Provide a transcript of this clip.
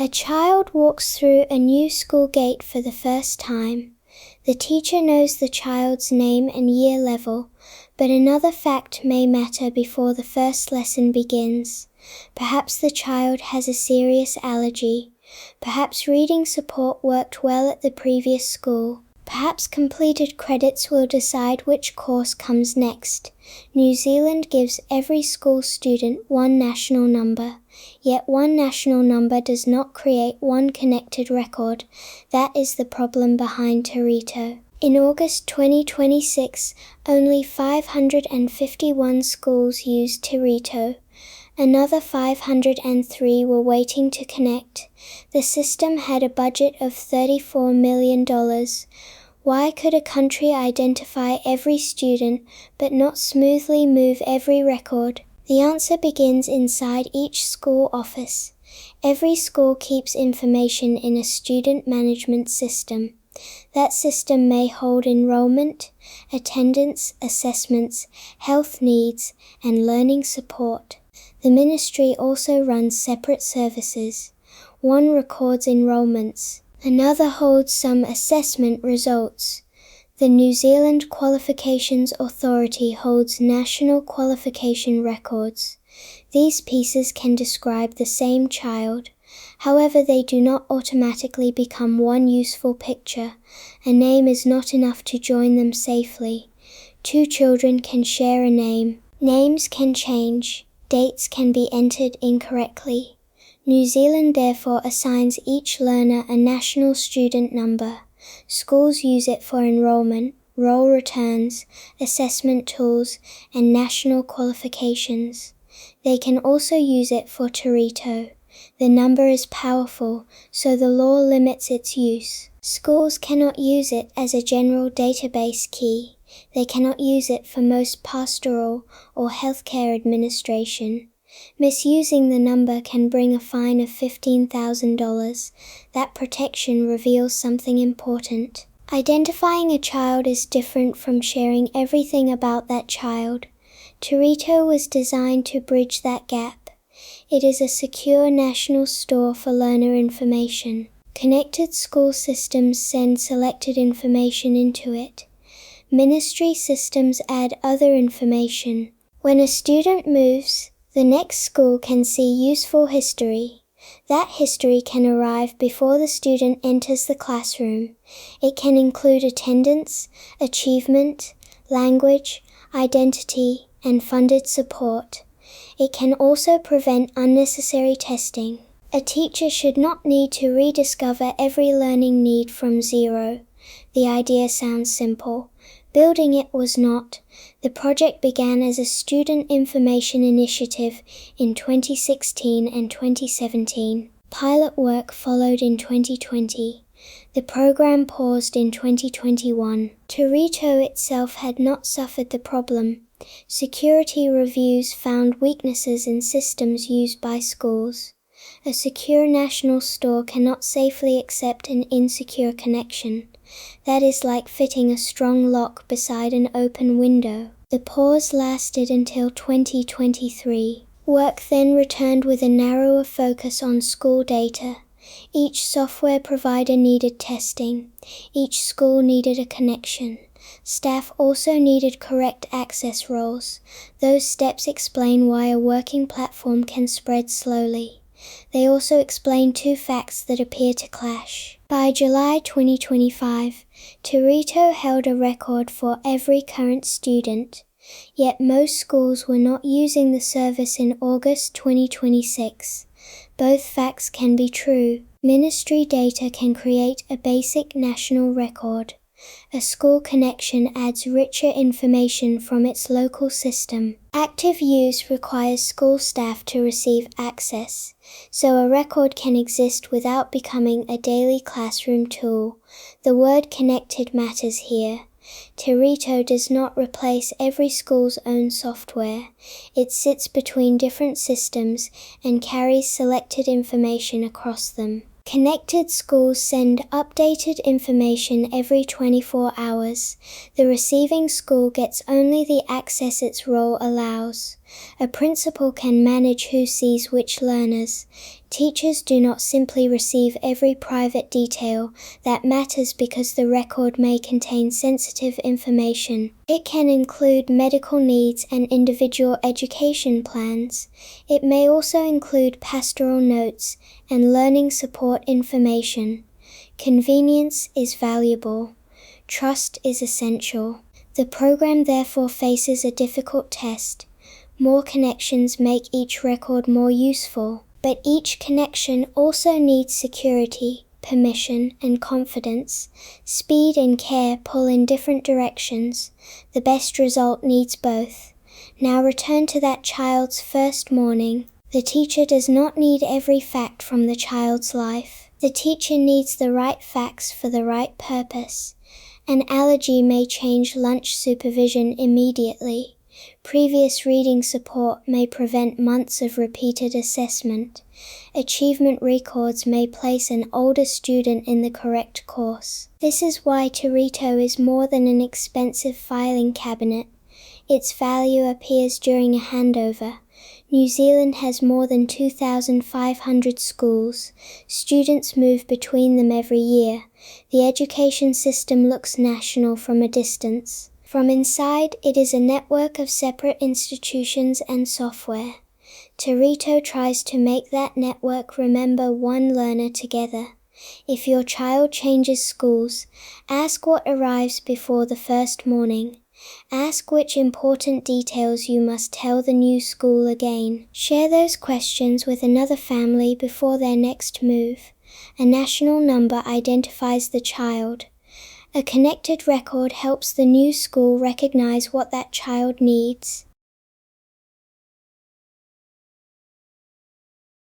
A child walks through a new school gate for the first time. The teacher knows the child's name and year level, but another fact may matter before the first lesson begins. Perhaps the child has a serious allergy. Perhaps reading support worked well at the previous school. Perhaps completed credits will decide which course comes next. New Zealand gives every school student one national number, yet one national number does not create one connected record. That is the problem behind Te Rito. In August 2026, only 551 schools used Te Rito. Another 503 were waiting to connect. The system had a budget of $34 million. Why could a country identify every student but not smoothly move every record? The answer begins inside each school office. Every school keeps information in a student management system. That system may hold enrollment, attendance, assessments, health needs, and learning support. The ministry also runs separate services. One records enrollments. Another holds some assessment results. The New Zealand Qualifications Authority holds national qualification records. These pieces can describe the same child. However, they do not automatically become one useful picture. A name is not enough to join them safely. Two children can share a name. Names can change. Dates can be entered incorrectly. New Zealand therefore assigns each learner a national student number. Schools use it for enrollment, roll returns, assessment tools, and national qualifications. They can also use it for Te Rito. The number is powerful, so the law limits its use. Schools cannot use it as a general database key. They cannot use it for most pastoral or healthcare administration. Misusing the number can bring a fine of $15,000. That protection reveals something important. Identifying a child is different from sharing everything about that child. Te Rito was designed to bridge that gap. It is a secure national store for learner information. Connected school systems send selected information into it. Ministry systems add other information. When a student moves, the next school can see useful history. That history can arrive before the student enters the classroom. It can include attendance, achievement, language, identity, and funded support. It can also prevent unnecessary testing. A teacher should not need to rediscover every learning need from zero. The idea sounds simple. Building it was not. The project began as a student information initiative in 2016 and 2017. Pilot work followed in 2020. The program paused in 2021. Te Rito itself had not suffered the problem. Security reviews found weaknesses in systems used by schools. A secure national store cannot safely accept an insecure connection. That is like fitting a strong lock beside an open window. The pause lasted until 2023. Work then returned with a narrower focus on school data. Each software provider needed testing. Each school needed a connection. Staff also needed correct access roles. Those steps explain why a working platform can spread slowly. They also explain two facts that appear to clash. By July 2025, Te Rito held a record for every current student, yet most schools were not using the service in August 2026. Both facts can be true. Ministry data can create a basic national record. A school connection adds richer information from its local system. Active use requires school staff to receive access, so a record can exist without becoming a daily classroom tool. The word connected matters here. Te Rito does not replace every school's own software. It sits between different systems and carries selected information across them. Connected schools send updated information every 24 hours. The receiving school gets only the access its role allows. A principal can manage who sees which learners. Teachers do not simply receive every private detail that matters because the record may contain sensitive information. It can include medical needs and individual education plans. It may also include pastoral notes and learning support information. Convenience is valuable. Trust is essential. The program therefore faces a difficult test. More connections make each record more useful, but each connection also needs security, permission, and confidence. Speed and care pull in different directions. The best result needs both. Now return to that child's first morning. The teacher does not need every fact from the child's life. The teacher needs the right facts for the right purpose. An allergy may change lunch supervision immediately. Previous reading support may prevent months of repeated assessment. Achievement records may place an older student in the correct course. This is why Te Rito is more than an expensive filing cabinet. Its value appears during a handover. New Zealand has more than 2,500 schools. Students move between them every year. The education system looks national from a distance. From inside, it is a network of separate institutions and software. Te Rito tries to make that network remember one learner together. If your child changes schools, ask what arrives before the first morning. Ask which important details you must tell the new school again. Share those questions with another family before their next move. A national number identifies the child. A connected record helps the new school recognize what that child needs.